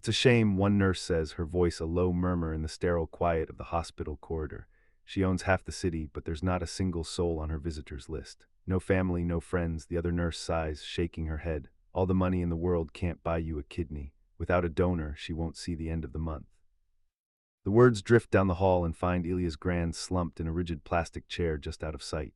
It's a shame, one nurse says, her voice a low murmur in the sterile quiet of the hospital corridor. She owns half the city, but there's not a single soul on her visitors list. No family, no friends, the other nurse sighs, shaking her head. All the money in the world can't buy you a kidney. Without a donor, she won't see the end of the month. The words drift down the hall and find Elias Grand slumped in a rigid plastic chair just out of sight.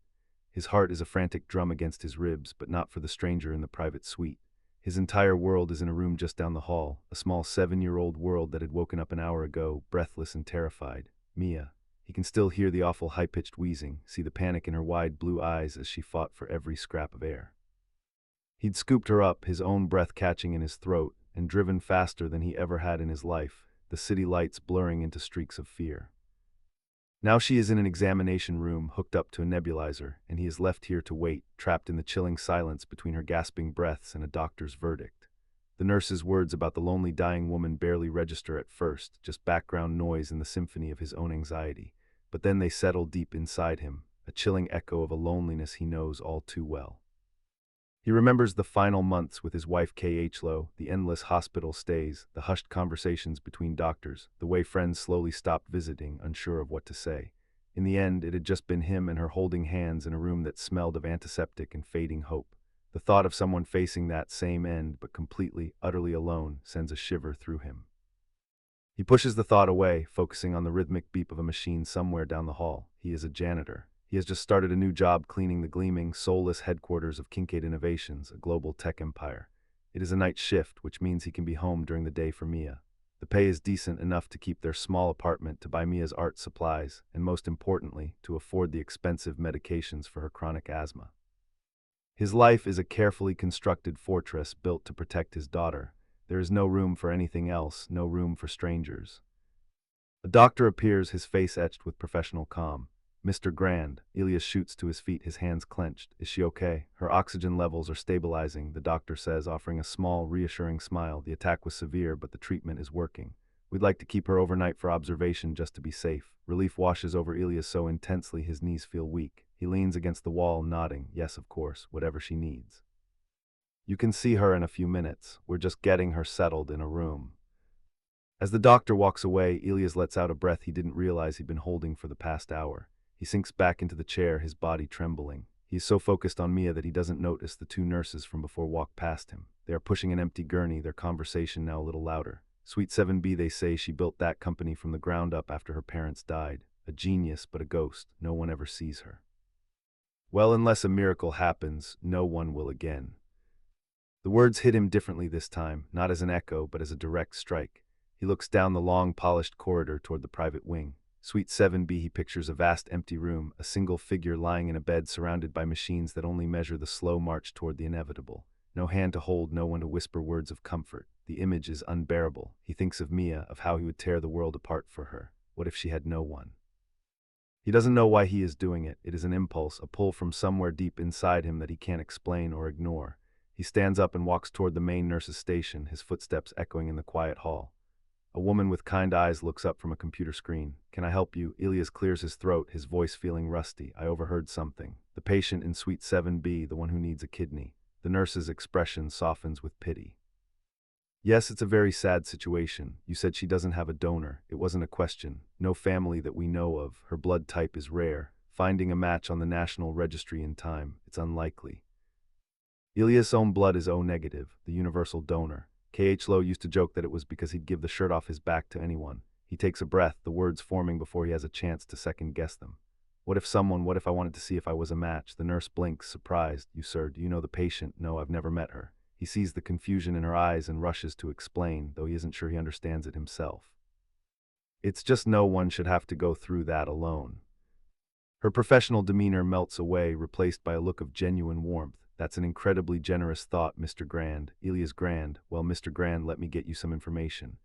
His heart is a frantic drum against his ribs, but not for the stranger in the private suite. His entire world is in a room just down the hall, a small 7-year-old world that had woken up an hour ago, breathless and terrified. Mia. He can still hear the awful high-pitched wheezing, see the panic in her wide blue eyes as she fought for every scrap of air. He'd scooped her up, his own breath catching in his throat, and driven faster than he ever had in his life, the city lights blurring into streaks of fear. Now she is in an examination room, hooked up to a nebulizer, and he is left here to wait, trapped in the chilling silence between her gasping breaths and a doctor's verdict. The nurse's words about the lonely dying woman barely register at first, just background noise in the symphony of his own anxiety. But then they settle deep inside him, a chilling echo of a loneliness he knows all too well. He remembers the final months with his wife Kh. The endless hospital stays, the hushed conversations between doctors, the way friends slowly stopped visiting, unsure of what to say. In the end, it had just been him and her holding hands in a room that smelled of antiseptic and fading hope. The thought of someone facing that same end, but completely, utterly alone, sends a shiver through him. He pushes the thought away, focusing on the rhythmic beep of a machine somewhere down the hall. He is a janitor. He has just started a new job cleaning the gleaming, soulless headquarters of Kincaid Innovations, a global tech empire. It is a night shift, which means he can be home during the day for Mia. The pay is decent enough to keep their small apartment, to buy Mia's art supplies, and most importantly, to afford the expensive medications for her chronic asthma. His life is a carefully constructed fortress built to protect his daughter. There is no room for anything else, no room for strangers. A doctor appears, his face etched with professional calm. Mr. Grand. Elias shoots to his feet, his hands clenched. Is she okay? Her oxygen levels are stabilizing, the doctor says, offering a small, reassuring smile. The attack was severe, but the treatment is working. We'd like to keep her overnight for observation just to be safe. Relief washes over Elias so intensely his knees feel weak. He leans against the wall, nodding. Yes, of course, whatever she needs. You can see her in a few minutes. We're just getting her settled in a room. As the doctor walks away, Elias lets out a breath he didn't realize he'd been holding for the past hour. He sinks back into the chair, his body trembling. He is so focused on Mia that he doesn't notice the two nurses from before walk past him. They are pushing an empty gurney, their conversation now a little louder. Suite 7B, they say she built that company from the ground up after her parents died. A genius, but a ghost. No one ever sees her. Well, unless a miracle happens, no one will again. The words hit him differently this time, not as an echo, but as a direct strike. He looks down the long, polished corridor toward the private wing. Suite 7B, he pictures a vast empty room, a single figure lying in a bed surrounded by machines that only measure the slow march toward the inevitable. No hand to hold, no one to whisper words of comfort. The image is unbearable. He thinks of Mia, of how he would tear the world apart for her. What if she had no one? He doesn't know why he is doing it. It is an impulse, a pull from somewhere deep inside him that he can't explain or ignore. He stands up and walks toward the main nurse's station, his footsteps echoing in the quiet hall. A woman with kind eyes looks up from a computer screen. Can I help you? Elias clears his throat, his voice feeling rusty. I overheard something. The patient in Suite 7B, the one who needs a kidney. The nurse's expression softens with pity. Yes, it's a very sad situation. You said she doesn't have a donor. It wasn't a question. No family that we know of. Her blood type is rare. Finding a match on the national registry in time, it's unlikely. Elias' own blood is O negative, the universal donor. Kh. Lo used to joke that it was because he'd give the shirt off his back to anyone. He takes a breath, the words forming before he has a chance to second-guess them. What if I wanted to see if I was a match? The nurse blinks, surprised. You, sir, do you know the patient? No, I've never met her. He sees the confusion in her eyes and rushes to explain, though he isn't sure he understands it himself. It's just no one should have to go through that alone. Her professional demeanor melts away, replaced by a look of genuine warmth. That's an incredibly generous thought, Mr. Grand. Elias Grand. Well, Mr. Grand, let me get you some information.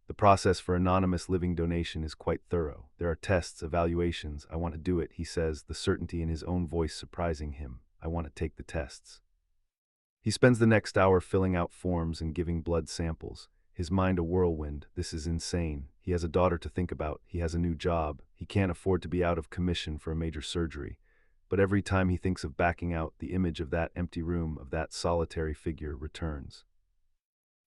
The process for anonymous living donation is quite thorough. There are tests, evaluations. I want to do it, he says, the certainty in his own voice surprising him. I want to take the tests. He spends the next hour filling out forms and giving blood samples. His mind a whirlwind. This is insane. He has a daughter to think about. He has a new job. He can't afford to be out of commission for a major surgery. But every time he thinks of backing out, the image of that empty room, of that solitary figure, returns.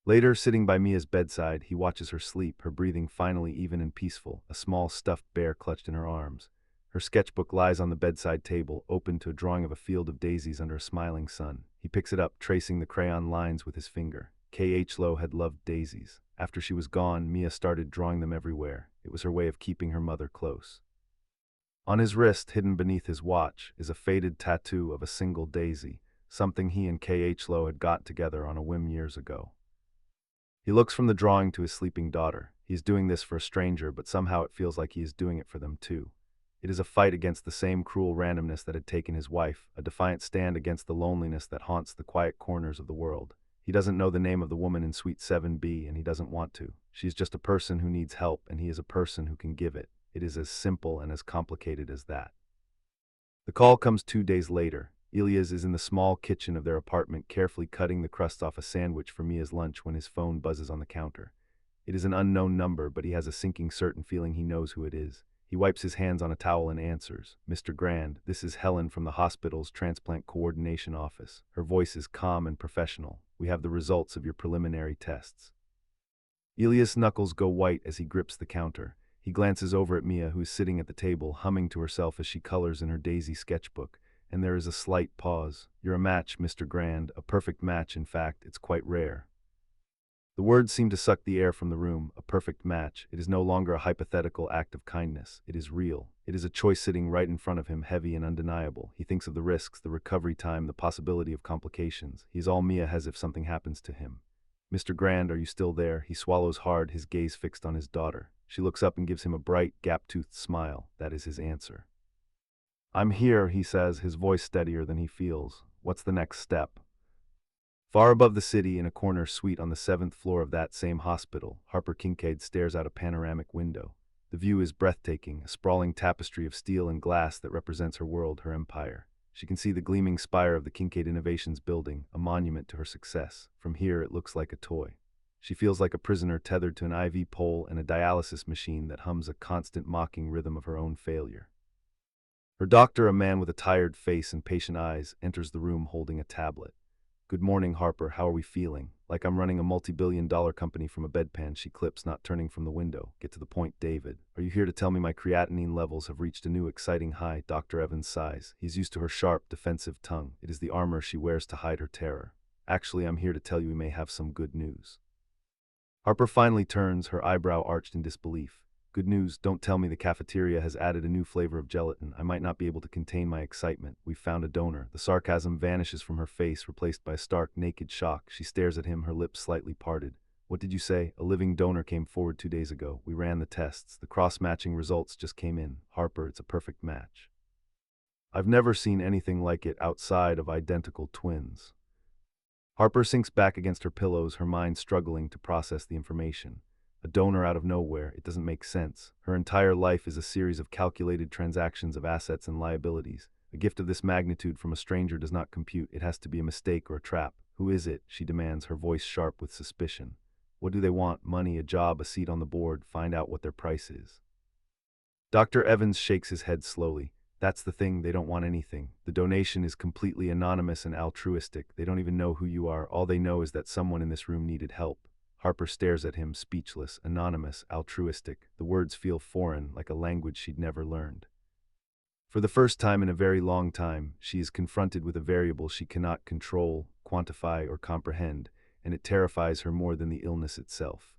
Later, sitting by Mia's bedside, he watches her sleep, her breathing finally even and peaceful, a small stuffed bear clutched in her arms. Her sketchbook lies on the bedside table, open to a drawing of a field of daisies under a smiling sun. He picks it up, tracing the crayon lines with his finger. K.H. Lowe had loved daisies. After she was gone, Mia started drawing them everywhere. It was her way of keeping her mother close. On his wrist, hidden beneath his watch, is a faded tattoo of a single daisy, something he and K.H. Lowe had got together on a whim years ago. He looks from the drawing to his sleeping daughter. He is doing this for a stranger, but somehow it feels like he is doing it for them too. It is a fight against the same cruel randomness that had taken his wife, a defiant stand against the loneliness that haunts the quiet corners of the world. He doesn't know the name of the woman in Suite 7B, and he doesn't want to. She's just a person who needs help, and he is a person who can give it. It is as simple and as complicated as that. The call comes 2 days later. Elias is in the small kitchen of their apartment, carefully cutting the crust off a sandwich for Mia's lunch when his phone buzzes on the counter. It is an unknown number, but he has a sinking certain feeling he knows who it is. He wipes his hands on a towel and answers. "Mr. Grand, this is Helen from the hospital's transplant coordination office." Her voice is calm and professional. "We have the results of your preliminary tests." Elias' knuckles go white as he grips the counter. He glances over at Mia, who is sitting at the table, humming to herself as she colors in her daisy sketchbook, and there is a slight pause. "You're a match, Mr. Grand, a perfect match, in fact, it's quite rare." The words seem to suck the air from the room. A perfect match. It is no longer a hypothetical act of kindness. It is real. It is a choice sitting right in front of him, heavy and undeniable. He thinks of the risks, the recovery time, the possibility of complications. He is all Mia has if something happens to him. "Mr. Grand, are you still there?" He swallows hard, his gaze fixed on his daughter. She looks up and gives him a bright, gap-toothed smile. That is his answer. "I'm here," he says, his voice steadier than he feels. "What's the next step?" Far above the city, in a corner suite on the 7th floor of that same hospital, Harper Kincaid stares out a panoramic window. The view is breathtaking, a sprawling tapestry of steel and glass that represents her world, her empire. She can see the gleaming spire of the Kincaid Innovations building, a monument to her success. From here, it looks like a toy. She feels like a prisoner tethered to an IV pole and a dialysis machine that hums a constant mocking rhythm of her own failure. Her doctor, a man with a tired face and patient eyes, enters the room holding a tablet. "Good morning, Harper. How are we feeling?" "Like I'm running a multi-billion-dollar company from a bedpan," she clips, not turning from the window. "Get to the point, David. Are you here to tell me my creatinine levels have reached a new exciting high?" Dr. Evans sighs. He's used to her sharp, defensive tongue. It is the armor she wears to hide her terror. "Actually, I'm here to tell you we may have some good news." Harper finally turns, her eyebrow arched in disbelief. "Good news? Don't tell me the cafeteria has added a new flavor of gelatin. I might not be able to contain my excitement. We've found a donor." The sarcasm vanishes from her face, replaced by a stark, naked shock. She stares at him, her lips slightly parted. "What did you say?" "A living donor came forward 2 days ago. We ran the tests. The cross-matching results just came in. Harper, it's a perfect match. I've never seen anything like it outside of identical twins." Harper sinks back against her pillows, her mind struggling to process the information. A donor out of nowhere, it doesn't make sense. Her entire life is a series of calculated transactions of assets and liabilities. A gift of this magnitude from a stranger does not compute. It has to be a mistake or a trap. "Who is it?" she demands, her voice sharp with suspicion. "What do they want? Money, a job, a seat on the board? Find out what their price is." Dr. Evans shakes his head slowly. "That's the thing, they don't want anything. The donation is completely anonymous and altruistic. They don't even know who you are. All they know is that someone in this room needed help." Harper stares at him, speechless. Anonymous, altruistic. The words feel foreign, like a language she'd never learned. For the first time in a very long time, she is confronted with a variable she cannot control, quantify, or comprehend, and it terrifies her more than the illness itself.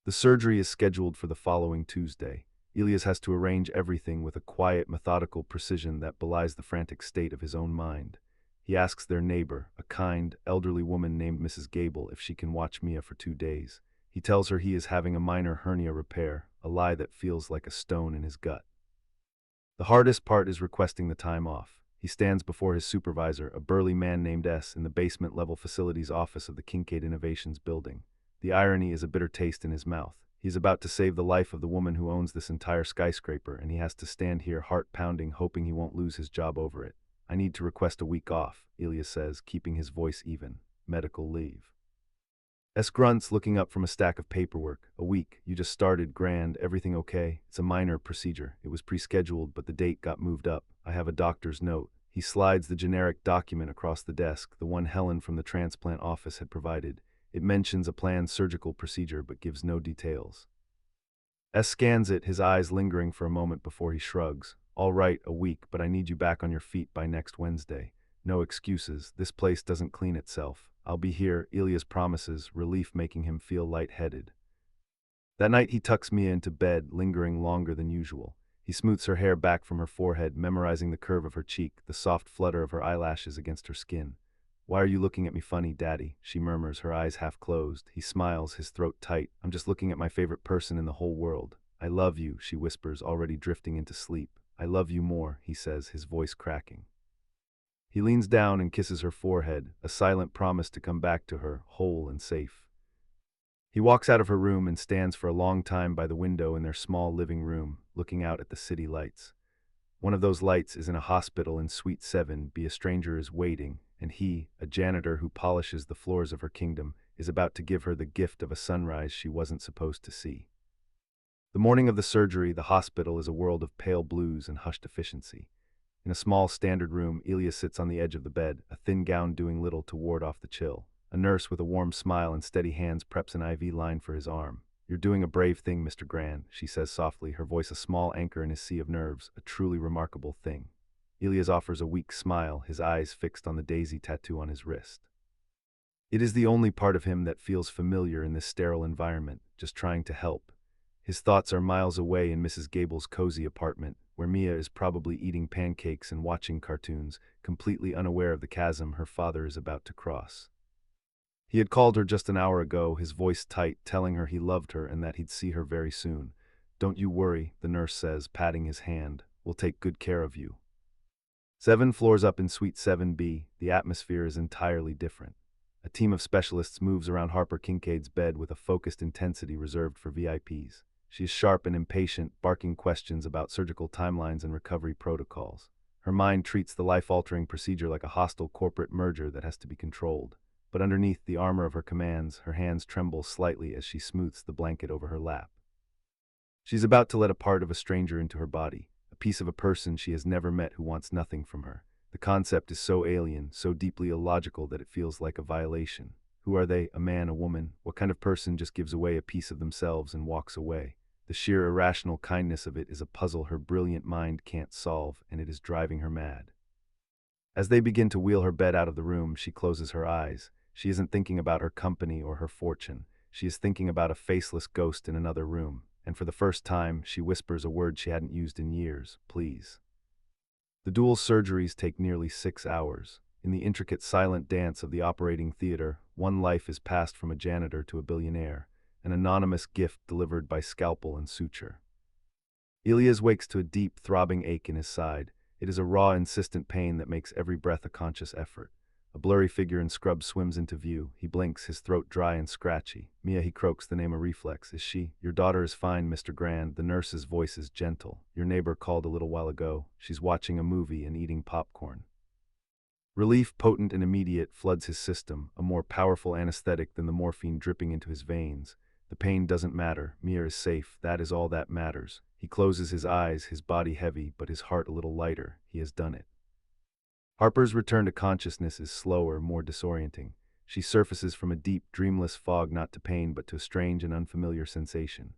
The surgery is scheduled for the following Tuesday. Elias has to arrange everything with a quiet, methodical precision that belies the frantic state of his own mind. He asks their neighbor, a kind, elderly woman named Mrs. Gable, if she can watch Mia for 2 days. He tells her he is having a minor hernia repair, a lie that feels like a stone in his gut. The hardest part is requesting the time off. He stands before his supervisor, a burly man named S., in the basement-level facilities office of the Kincaid Innovations building. The irony is a bitter taste in his mouth. He is about to save the life of the woman who owns this entire skyscraper, and he has to stand here heart-pounding, hoping he won't lose his job over it. "I need to request a week off," Elias says, keeping his voice even. "Medical leave." S grunts, looking up from a stack of paperwork. "A week? You just started, Grand. Everything okay?" "It's a minor procedure. It was pre-scheduled, but the date got moved up. I have a doctor's note." He slides the generic document across the desk, the one Helen from the transplant office had provided. It mentions a planned surgical procedure but gives no details. S scans it, his eyes lingering for a moment before he shrugs. All right, a week, but I need you back on your feet by next Wednesday. No excuses, this place doesn't clean itself. I'll be here, Elias promises, relief making him feel lightheaded. That night he tucks Mia into bed, lingering longer than usual. He smooths her hair back from her forehead, memorizing the curve of her cheek, the soft flutter of her eyelashes against her skin. Why are you looking at me funny, Daddy? She murmurs, her eyes half closed. He smiles, his throat tight. I'm just looking at my favorite person in the whole world. I love you, she whispers, already drifting into sleep. I love you more, he says, his voice cracking. He leans down and kisses her forehead, a silent promise to come back to her, whole and safe. He walks out of her room and stands for a long time by the window in their small living room, looking out at the city lights. One of those lights is in a hospital in Suite 7B. A stranger is waiting, and he, a janitor who polishes the floors of her kingdom, is about to give her the gift of a sunrise she wasn't supposed to see. The morning of the surgery, the hospital is a world of pale blues and hushed efficiency. In a small standard room, Elias sits on the edge of the bed, a thin gown doing little to ward off the chill. A nurse with a warm smile and steady hands preps an IV line for his arm. You're doing a brave thing, Mr. Grand, she says softly, her voice a small anchor in his sea of nerves, a truly remarkable thing. Elias offers a weak smile, his eyes fixed on the daisy tattoo on his wrist. It is the only part of him that feels familiar in this sterile environment, just trying to help. His thoughts are miles away in Mrs. Gable's cozy apartment, where Mia is probably eating pancakes and watching cartoons, completely unaware of the chasm her father is about to cross. He had called her just an hour ago, his voice tight, telling her he loved her and that he'd see her very soon. Don't you worry, the nurse says, patting his hand. We'll take good care of you. 7 floors up in Suite 7B, the atmosphere is entirely different. A team of specialists moves around Harper Kincaid's bed with a focused intensity reserved for VIPs. She is sharp and impatient, barking questions about surgical timelines and recovery protocols. Her mind treats the life-altering procedure like a hostile corporate merger that has to be controlled. But underneath the armor of her commands, her hands tremble slightly as she smooths the blanket over her lap. She's about to let a part of a stranger into her body, a piece of a person she has never met who wants nothing from her. The concept is so alien, so deeply illogical that it feels like a violation. Who are they? A man, a woman? What kind of person just gives away a piece of themselves and walks away? The sheer irrational kindness of it is a puzzle her brilliant mind can't solve, and it is driving her mad. As they begin to wheel her bed out of the room, she closes her eyes. She isn't thinking about her company or her fortune. She is thinking about a faceless ghost in another room, and for the first time, she whispers a word she hadn't used in years, please. The dual surgeries take nearly 6 hours. In the intricate silent dance of the operating theater, one life is passed from a janitor to a billionaire, an anonymous gift delivered by scalpel and suture. Elias wakes to a deep, throbbing ache in his side. It is a raw, insistent pain that makes every breath a conscious effort. A blurry figure in scrubs swims into view. He blinks, his throat dry and scratchy. Mia, he croaks, the name a reflex. Is she? Your daughter is fine, Mr. Grand. The nurse's voice is gentle. Your neighbor called a little while ago. She's watching a movie and eating popcorn. Relief, potent and immediate, floods his system, a more powerful anesthetic than the morphine dripping into his veins. The pain doesn't matter. Mia is safe. That is all that matters. He closes his eyes, his body heavy, but his heart a little lighter. He has done it. Harper's return to consciousness is slower, more disorienting. She surfaces from a deep, dreamless fog, not to pain but to a strange and unfamiliar sensation.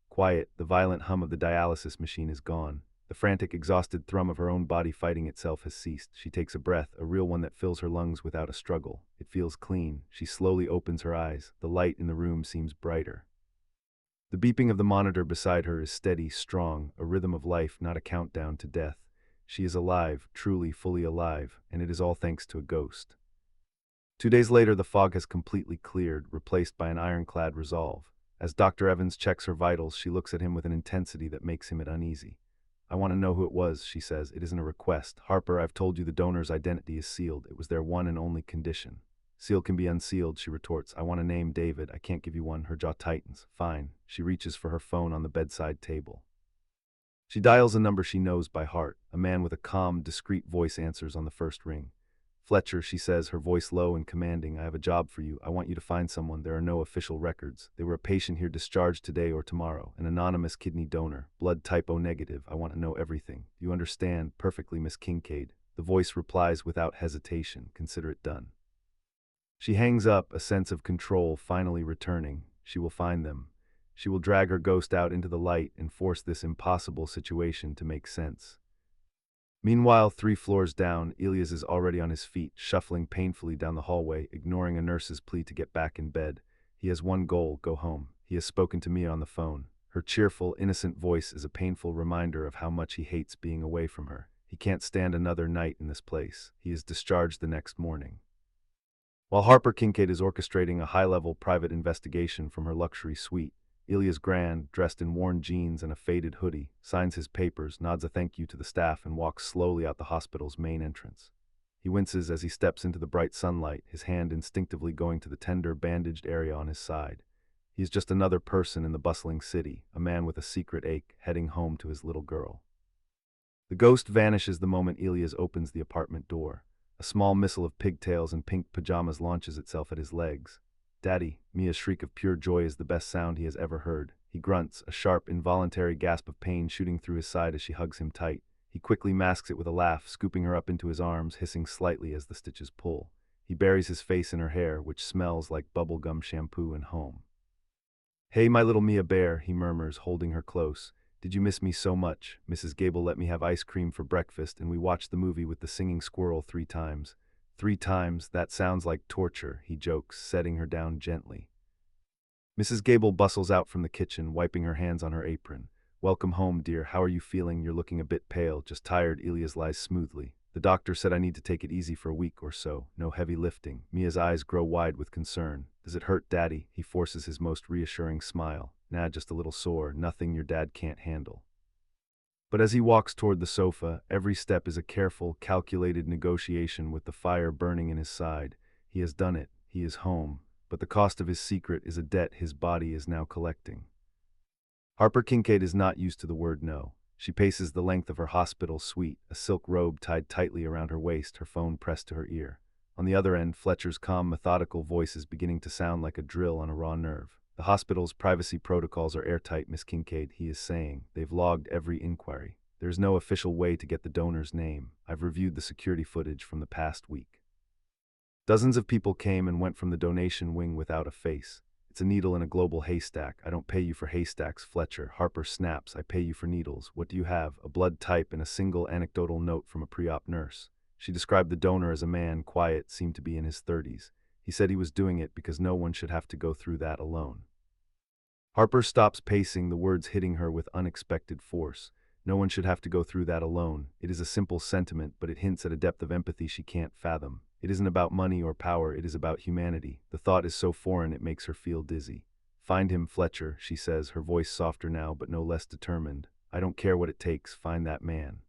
Quiet, the violent hum of the dialysis machine is gone. The frantic, exhausted thrum of her own body fighting itself has ceased. She takes a breath, a real one that fills her lungs without a struggle. It feels clean. She slowly opens her eyes. The light in the room seems brighter. The beeping of the monitor beside her is steady, strong, a rhythm of life, not a countdown to death. She is alive, truly, fully alive, and it is all thanks to a ghost. 2 days later, the fog has completely cleared, replaced by an ironclad resolve. As Dr. Evans checks her vitals, she looks at him with an intensity that makes him uneasy. I want to know who it was, she says. It isn't a request. Harper, I've told you the donor's identity is sealed. It was their one and only condition. Seal can be unsealed, she retorts. I want a name, David. I can't give you one. Her jaw tightens. Fine. She reaches for her phone on the bedside table. She dials a number she knows by heart. A man with a calm, discreet voice answers on the first ring. Fletcher, she says, her voice low and commanding, I have a job for you. I want you to find someone. There are no official records. They were a patient here discharged today or tomorrow. An anonymous kidney donor. Blood type O negative. I want to know everything. You understand? Perfectly, Miss Kincaid. The voice replies without hesitation. Consider it done. She hangs up, a sense of control finally returning. She will find them. She will drag her ghost out into the light and force this impossible situation to make sense. Meanwhile, 3 floors down, Elias is already on his feet, shuffling painfully down the hallway, ignoring a nurse's plea to get back in bed. He has one goal: go home. He has spoken to Mia on the phone. Her cheerful, innocent voice is a painful reminder of how much he hates being away from her. He can't stand another night in this place. He is discharged the next morning. While Harper Kincaid is orchestrating a high-level private investigation from her luxury suite, Elias Grand, dressed in worn jeans and a faded hoodie, signs his papers, nods a thank you to the staff, and walks slowly out the hospital's main entrance. He winces as he steps into the bright sunlight, his hand instinctively going to the tender, bandaged area on his side. He is just another person in the bustling city, a man with a secret ache, heading home to his little girl. The ghost vanishes the moment Elias opens the apartment door. A small missile of pigtails and pink pajamas launches itself at his legs. "Daddy!" Mia's shriek of pure joy is the best sound he has ever heard. He grunts, a sharp, involuntary gasp of pain shooting through his side as she hugs him tight. He quickly masks it with a laugh, scooping her up into his arms, hissing slightly as the stitches pull. He buries his face in her hair, which smells like bubblegum shampoo and home. "Hey, my little Mia Bear," he murmurs, holding her close. "Did you miss me so much? Mrs. Gable let me have ice cream for breakfast, and we watched the movie with the singing squirrel 3 times. 3 times? That sounds like torture," he jokes, setting her down gently. Mrs. Gable bustles out from the kitchen, wiping her hands on her apron. "Welcome home, dear. How are you feeling? You're looking a bit pale." "Just tired," Elias lies smoothly. "The doctor said I need to take it easy for a week or so. No heavy lifting." Mia's eyes grow wide with concern. "Does it hurt, Daddy?" He forces his most reassuring smile. "Nah, just a little sore. Nothing your dad can't handle." But as he walks toward the sofa, every step is a careful, calculated negotiation with the fire burning in his side. He has done it. He is home. But the cost of his secret is a debt his body is now collecting. Harper Kincaid is not used to the word no. She paces the length of her hospital suite, a silk robe tied tightly around her waist, her phone pressed to her ear. On the other end, Fletcher's calm, methodical voice is beginning to sound like a drill on a raw nerve. "The hospital's privacy protocols are airtight, Miss Kincaid," he is saying. "They've logged every inquiry. There's no official way to get the donor's name. I've reviewed the security footage from the past week. Dozens of people came and went from the donation wing without a face. It's a needle in a global haystack. I don't pay you for haystacks, Fletcher." Harper snaps. "I pay you for needles. What do you have?" "A blood type and a single anecdotal note from a pre-op nurse." She described the donor as a man, quiet, seemed to be in his 30s. He said he was doing it because no one should have to go through that alone. Harper stops pacing, the words hitting her with unexpected force. No one should have to go through that alone. It is a simple sentiment, but it hints at a depth of empathy she can't fathom. It isn't about money or power, it is about humanity. The thought is so foreign it makes her feel dizzy. "Find him, Fletcher," she says, her voice softer now but no less determined. "I don't care what it takes, find that man."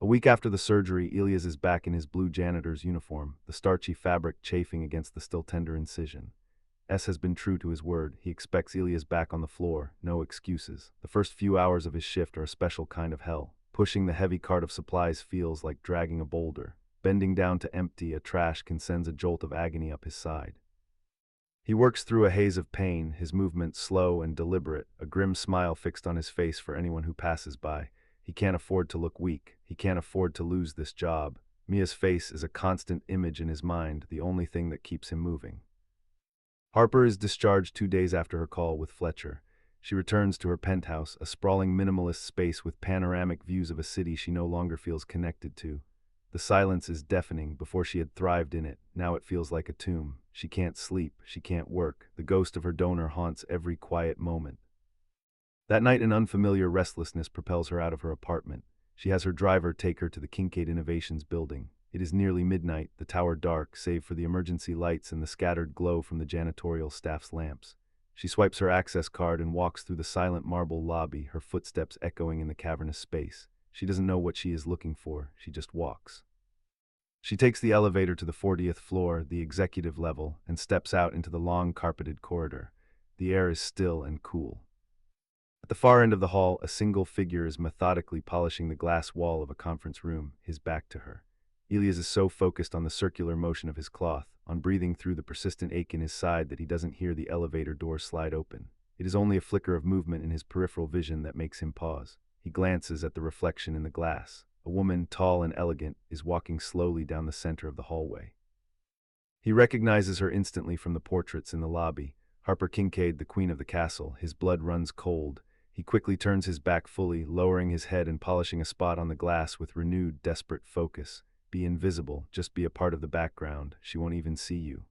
A week after the surgery, Elias is back in his blue janitor's uniform, the starchy fabric chafing against the still tender incision. S has been true to his word. He expects Elias back on the floor, no excuses. The first few hours of his shift are a special kind of hell. Pushing the heavy cart of supplies feels like dragging a boulder. Bending down to empty a trash can send a jolt of agony up his side. He works through a haze of pain, his movements slow and deliberate, a grim smile fixed on his face for anyone who passes by. He can't afford to look weak. He can't afford to lose this job. Mia's face is a constant image in his mind, the only thing that keeps him moving. Harper is discharged 2 days after her call with Fletcher. She returns to her penthouse, a sprawling minimalist space with panoramic views of a city she no longer feels connected to. The silence is deafening. Before she had thrived in it, now it feels like a tomb. She can't sleep, she can't work. The ghost of her donor haunts every quiet moment. That night, an unfamiliar restlessness propels her out of her apartment. She has her driver take her to the Kincaid Innovations building. It is nearly midnight, the tower dark, save for the emergency lights and the scattered glow from the janitorial staff's lamps. She swipes her access card and walks through the silent marble lobby, her footsteps echoing in the cavernous space. She doesn't know what she is looking for, she just walks. She takes the elevator to the 40th floor, the executive level, and steps out into the long carpeted corridor. The air is still and cool. At the far end of the hall, a single figure is methodically polishing the glass wall of a conference room, his back to her. Elias is so focused on the circular motion of his cloth, on breathing through the persistent ache in his side, that he doesn't hear the elevator door slide open. It is only a flicker of movement in his peripheral vision that makes him pause. He glances at the reflection in the glass. A woman, tall and elegant, is walking slowly down the center of the hallway. He recognizes her instantly from the portraits in the lobby. Harper Kincaid, the queen of the castle. His blood runs cold. He quickly turns his back fully, lowering his head and polishing a spot on the glass with renewed, desperate focus. Be invisible, just be a part of the background. She won't even see you.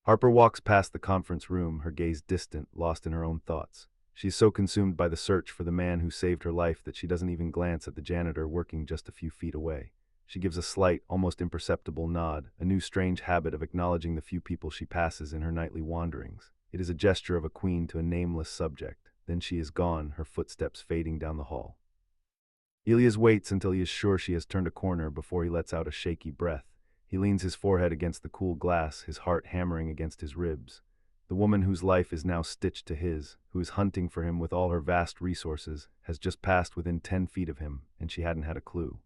Harper walks past the conference room, her gaze distant, lost in her own thoughts. She's so consumed by the search for the man who saved her life that she doesn't even glance at the janitor working just a few feet away. She gives a slight, almost imperceptible nod, a new strange habit of acknowledging the few people she passes in her nightly wanderings. It is a gesture of a queen to a nameless subject. Then she is gone, her footsteps fading down the hall. Elias waits until he is sure she has turned a corner before he lets out a shaky breath. He leans his forehead against the cool glass, his heart hammering against his ribs. The woman whose life is now stitched to his, who is hunting for him with all her vast resources, has just passed within 10 feet of him, and she hadn't had a clue.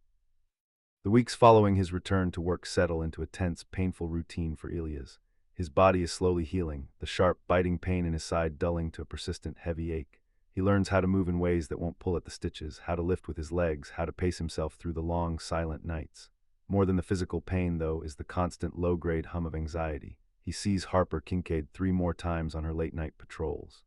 The weeks following his return to work settle into a tense, painful routine for Elias. His body is slowly healing, the sharp, biting pain in his side dulling to a persistent, heavy ache. He learns how to move in ways that won't pull at the stitches, how to lift with his legs, how to pace himself through the long, silent nights. More than the physical pain, though, is the constant low-grade hum of anxiety. He sees Harper Kincaid 3 more times on her late-night patrols.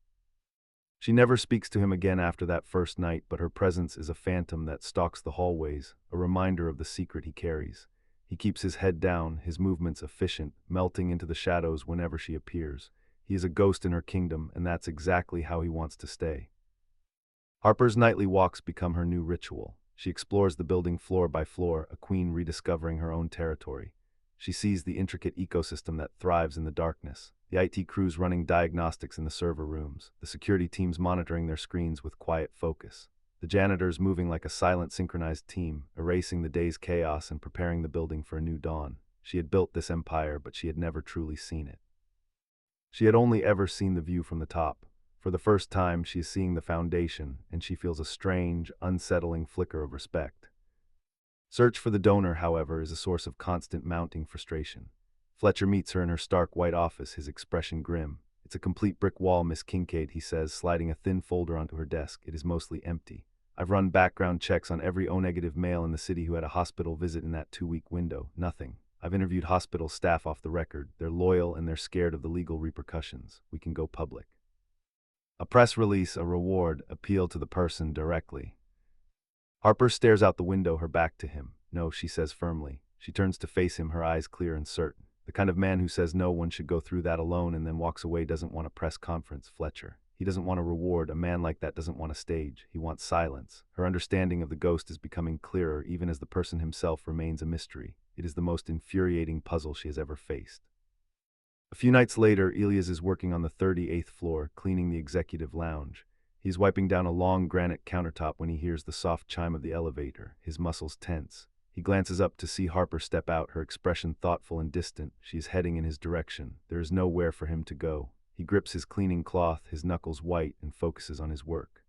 She never speaks to him again after that first night, but her presence is a phantom that stalks the hallways, a reminder of the secret he carries. He keeps his head down, his movements efficient, melting into the shadows whenever she appears. He is a ghost in her kingdom, and that's exactly how he wants to stay. Harper's nightly walks become her new ritual. She explores the building floor by floor, a queen rediscovering her own territory. She sees the intricate ecosystem that thrives in the darkness, the IT crews running diagnostics in the server rooms, the security teams monitoring their screens with quiet focus, the janitors moving like a silent synchronized team, erasing the day's chaos and preparing the building for a new dawn. She had built this empire, but she had never truly seen it. She had only ever seen the view from the top. For the first time, she is seeing the foundation, and she feels a strange, unsettling flicker of respect. Search for the donor, however, is a source of constant mounting frustration. Fletcher meets her in her stark white office, his expression grim. "It's a complete brick wall, Miss Kincaid," he says, sliding a thin folder onto her desk. "It is mostly empty. I've run background checks on every O-negative male in the city who had a hospital visit in that 2-week window. Nothing. I've interviewed hospital staff off the record. They're loyal and they're scared of the legal repercussions. We can go public." A press release, a reward, appeal to the person directly. Harper stares out the window, her back to him. "No," she says firmly. She turns to face him, her eyes clear and certain. The kind of man who says no one should go through that alone and then walks away doesn't want a press conference, Fletcher. He doesn't want a reward. A man like that doesn't want a stage. He wants silence. Her understanding of the ghost is becoming clearer, even as the person himself remains a mystery. It is the most infuriating puzzle she has ever faced. A few nights later, Elias is working on the 38th floor, cleaning the executive lounge. He's wiping down a long granite countertop when he hears the soft chime of the elevator, his muscles tense. He glances up to see Harper step out, her expression thoughtful and distant. She is heading in his direction. There is nowhere for him to go. He grips his cleaning cloth, his knuckles white, and focuses on his work.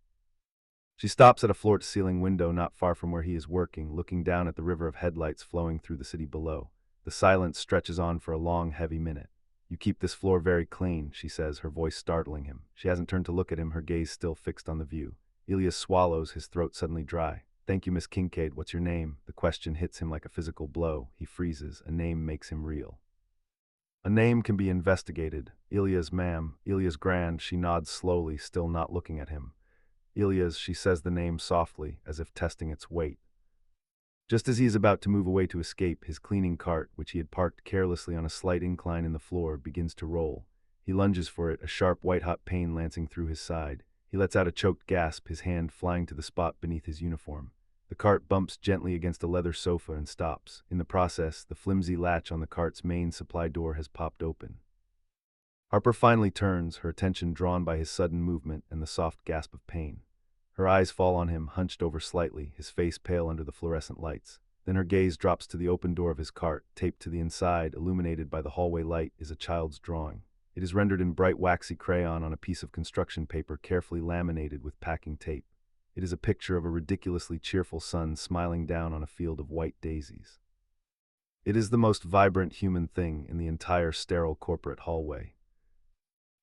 She stops at a floor-to-ceiling window not far from where he is working, looking down at the river of headlights flowing through the city below. The silence stretches on for a long, heavy minute. "You keep this floor very clean," she says, her voice startling him. She hasn't turned to look at him, her gaze still fixed on the view. Elias swallows, his throat suddenly dry. "Thank you, Miss Kincaid. What's your name?" The question hits him like a physical blow. He freezes. A name makes him reel. "A name can be investigated." "Elias, ma'am." "Elias Grand." She nods slowly, still not looking at him. "Elias," she says the name softly, as if testing its weight. Just as he is about to move away to escape, his cleaning cart, which he had parked carelessly on a slight incline in the floor, begins to roll. He lunges for it, a sharp white-hot pain lancing through his side. He lets out a choked gasp, his hand flying to the spot beneath his uniform. The cart bumps gently against a leather sofa and stops. In the process, the flimsy latch on the cart's main supply door has popped open. Harper finally turns, her attention drawn by his sudden movement and the soft gasp of pain. Her eyes fall on him, hunched over slightly, his face pale under the fluorescent lights. Then her gaze drops to the open door of his cart. Taped to the inside, illuminated by the hallway light, is a child's drawing. It is rendered in bright waxy crayon on a piece of construction paper carefully laminated with packing tape. It is a picture of a ridiculously cheerful sun smiling down on a field of white daisies. It is the most vibrant human thing in the entire sterile corporate hallway.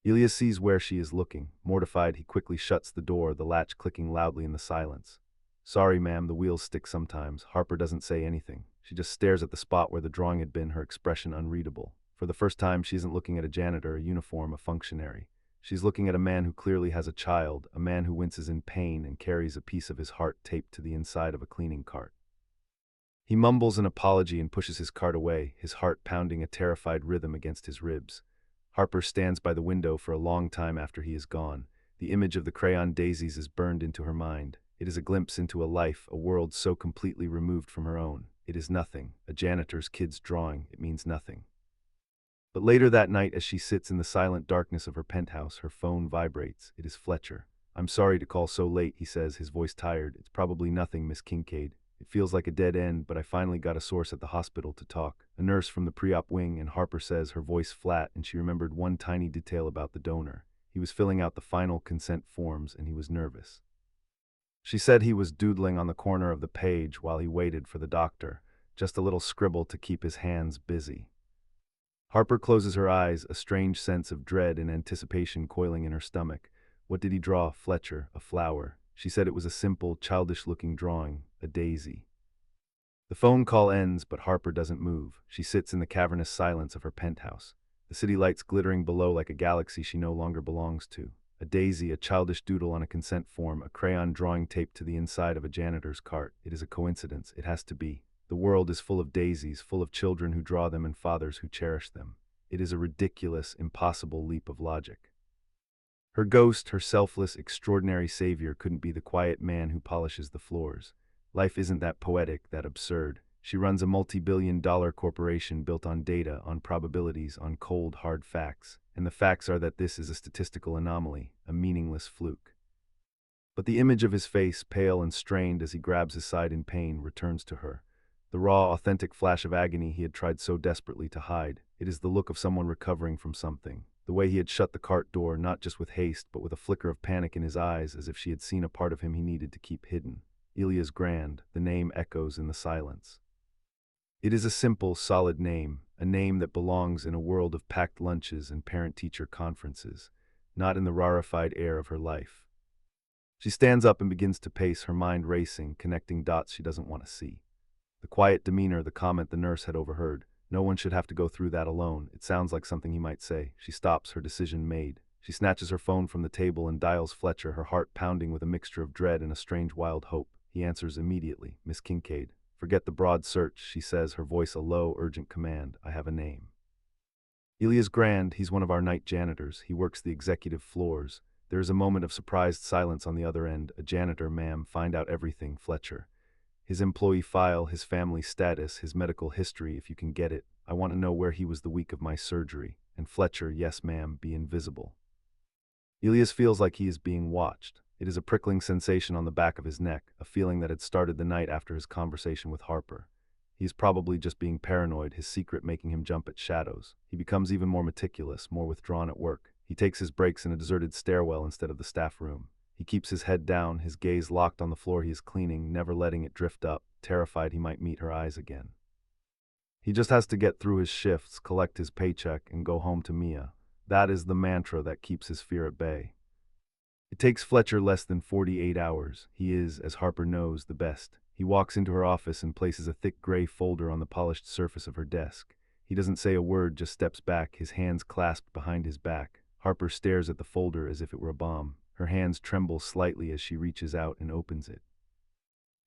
Elias sees where she is looking. Mortified, he quickly shuts the door, the latch clicking loudly in the silence. "Sorry, ma'am, the wheels stick sometimes." Harper doesn't say anything. She just stares at the spot where the drawing had been, her expression unreadable. For For the first time, she isn't looking at a janitor, a uniform, a functionary. She's looking at a man who clearly has a child, a man who winces in pain and carries a piece of his heart taped to the inside of a cleaning cart. He mumbles an apology and pushes his cart away, his heart pounding a terrified rhythm against his ribs. Harper stands by the window for a long time after he is gone. The image of the crayon daisies is burned into her mind. It is a glimpse into a life, a world so completely removed from her own. It is nothing, a janitor's kid's drawing, it means nothing. But later that night, as she sits in the silent darkness of her penthouse, her phone vibrates. It is Fletcher. "I'm sorry to call so late," he says, his voice tired. "It's probably nothing, Miss Kincaid. It feels like a dead end, but I finally got a source at the hospital to talk. A nurse from the pre-op wing," and Harper says, her voice flat, and she remembered one tiny detail about the donor. He was filling out the final consent forms, and he was nervous. She said he was doodling on the corner of the page while he waited for the doctor, just a little scribble to keep his hands busy. Harper closes her eyes, a strange sense of dread and anticipation coiling in her stomach. What did he draw? Fletcher, a flower. She said it was a simple, childish-looking drawing, a daisy. The phone call ends, but Harper doesn't move. She sits in the cavernous silence of her penthouse, the city lights glittering below like a galaxy she no longer belongs to. A daisy, a childish doodle on a consent form, a crayon drawing taped to the inside of a janitor's cart. It is a coincidence. It has to be. The world is full of daisies, full of children who draw them and fathers who cherish them. It is a ridiculous, impossible leap of logic. Her ghost, her selfless, extraordinary savior, couldn't be the quiet man who polishes the floors. Life isn't that poetic, that absurd. She runs a multi-billion-dollar corporation built on data, on probabilities, on cold, hard facts. And the facts are that this is a statistical anomaly, a meaningless fluke. But the image of his face, pale and strained as he grabs his side in pain, returns to her. The raw, authentic flash of agony he had tried so desperately to hide. It is the look of someone recovering from something. The way he had shut the cart door, not just with haste, but with a flicker of panic in his eyes, as if she had seen a part of him he needed to keep hidden. Elias Grand, the name echoes in the silence. It is a simple, solid name, a name that belongs in a world of packed lunches and parent-teacher conferences, not in the rarefied air of her life. She stands up and begins to pace, her mind racing, connecting dots she doesn't want to see. The quiet demeanor, the comment the nurse had overheard. No one should have to go through that alone. It sounds like something he might say. She stops, her decision made. She snatches her phone from the table and dials Fletcher, her heart pounding with a mixture of dread and a strange wild hope. He answers immediately. "Miss Kincaid." "Forget the broad search," she says, her voice a low, urgent command. "I have a name." Elias Grand, he's one of our night janitors. He works the executive floors. There is a moment of surprised silence on the other end. "A janitor, ma'am. Find out everything, Fletcher. His employee file, his family status, his medical history, if you can get it. I want to know where he was the week of my surgery." And Fletcher, "Yes, ma'am, be invisible." Elias feels like he is being watched. It is a prickling sensation on the back of his neck, a feeling that had started the night after his conversation with Harper. He is probably just being paranoid, his secret making him jump at shadows. He becomes even more meticulous, more withdrawn at work. He takes his breaks in a deserted stairwell instead of the staff room. He keeps his head down, his gaze locked on the floor he is cleaning, never letting it drift up, terrified he might meet her eyes again. He just has to get through his shifts, collect his paycheck, and go home to Mia. That is the mantra that keeps his fear at bay. It takes Fletcher less than 48 hours. He is, as Harper knows, the best. He walks into her office and places a thick gray folder on the polished surface of her desk. He doesn't say a word, just steps back, his hands clasped behind his back. Harper stares at the folder as if it were a bomb. Her hands tremble slightly as she reaches out and opens it.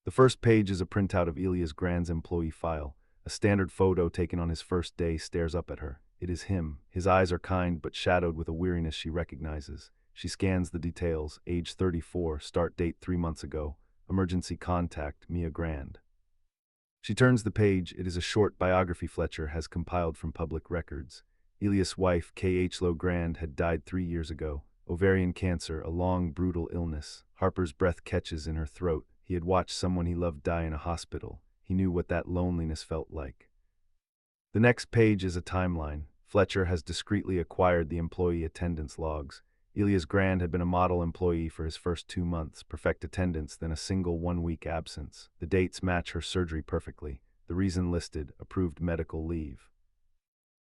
The first page is a printout of Elias Grand's employee file. A standard photo taken on his first day stares up at her. It is him. His eyes are kind but shadowed with a weariness she recognizes. She scans the details. Age 34, start date 3 months ago. Emergency contact, Mia Grand. She turns the page. It is a short biography Fletcher has compiled from public records. Elias' wife, K.H. Lowe Grand, had died 3 years ago. Ovarian cancer, a long, brutal illness. Harper's breath catches in her throat. He had watched someone he loved die in a hospital. He knew what that loneliness felt like. The next page is a timeline. Fletcher has discreetly acquired the employee attendance logs. Elias Grand had been a model employee for his first 2 months, perfect attendance, then a single 1-week absence. The dates match her surgery perfectly. The reason listed, approved medical leave.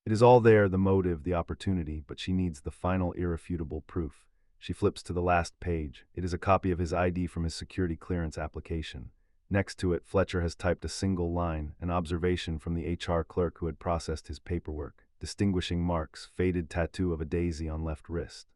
It is all there, the motive, the opportunity, but she needs the final irrefutable proof. She flips to the last page. It is a copy of his ID from his security clearance application. Next to it, Fletcher has typed a single line, an observation from the HR clerk who had processed his paperwork. distinguishing marks, faded tattoo of a daisy on left wrist.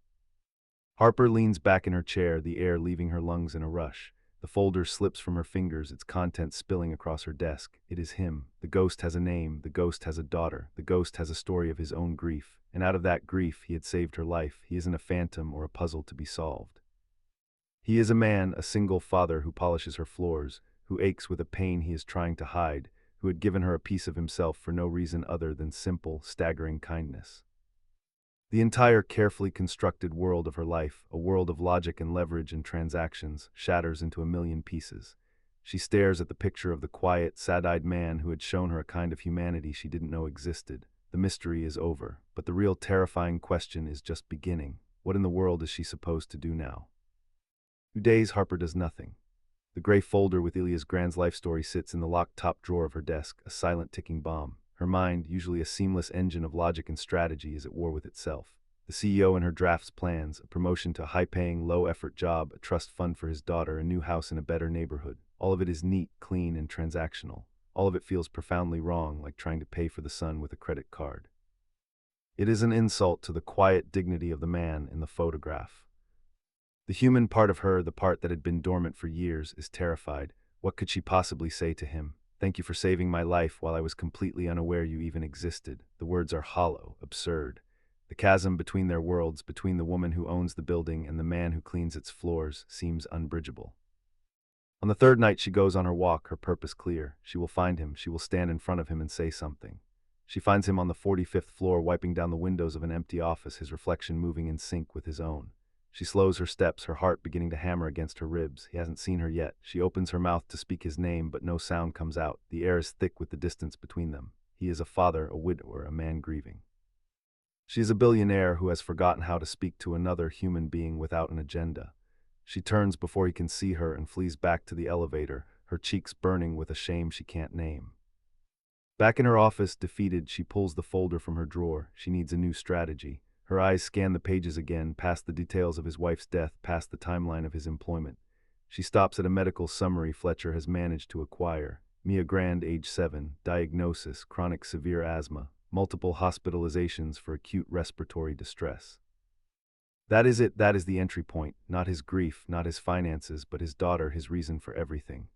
Harper leans back in her chair, the air leaving her lungs in a rush. The folder slips from her fingers, its contents spilling across her desk. It is him. The ghost has a name, the ghost has a daughter, the ghost has a story of his own grief, and out of that grief he had saved her life. He isn't a phantom or a puzzle to be solved. He is a man, a single father who polishes her floors, who aches with a pain he is trying to hide, who had given her a piece of himself for no reason other than simple, staggering kindness. The entire carefully constructed world of her life, a world of logic and leverage and transactions, shatters into a million pieces. She stares at the picture of the quiet, sad-eyed man who had shown her a kind of humanity she didn't know existed. The mystery is over, but the real terrifying question is just beginning. What in the world is she supposed to do now? 2 days Harper does nothing. The gray folder with Ilya's Grand's life story sits in the locked top drawer of her desk, a silent ticking bomb. Her mind, usually a seamless engine of logic and strategy, is at war with itself. The CEO and her drafts plans, a promotion to a high-paying, low-effort job, a trust fund for his daughter, a new house in a better neighborhood. All of it is neat, clean, and transactional. All of it feels profoundly wrong, like trying to pay for the sun with a credit card. It is an insult to the quiet dignity of the man in the photograph. The human part of her, the part that had been dormant for years, is terrified. What could she possibly say to him? Thank you for saving my life while I was completely unaware you even existed. The words are hollow, absurd. The chasm between their worlds, between the woman who owns the building and the man who cleans its floors, seems unbridgeable. On the third night she goes on her walk, her purpose clear. She will find him, she will stand in front of him and say something. She finds him on the 45th floor, wiping down the windows of an empty office, his reflection moving in sync with his own. She slows her steps, her heart beginning to hammer against her ribs. He hasn't seen her yet. She opens her mouth to speak his name, but no sound comes out. The air is thick with the distance between them. He is a father, a widower, a man grieving. She is a billionaire who has forgotten how to speak to another human being without an agenda. She turns before he can see her and flees back to the elevator, her cheeks burning with a shame she can't name. Back in her office, defeated, she pulls the folder from her drawer. She needs a new strategy. Her eyes scan the pages again, past the details of his wife's death, past the timeline of his employment. She stops at a medical summary Fletcher has managed to acquire. Mia Grand, age 7, diagnosis, chronic severe asthma, multiple hospitalizations for acute respiratory distress. That is it, that is the entry point, not his grief, not his finances, but his daughter, his reason for everything.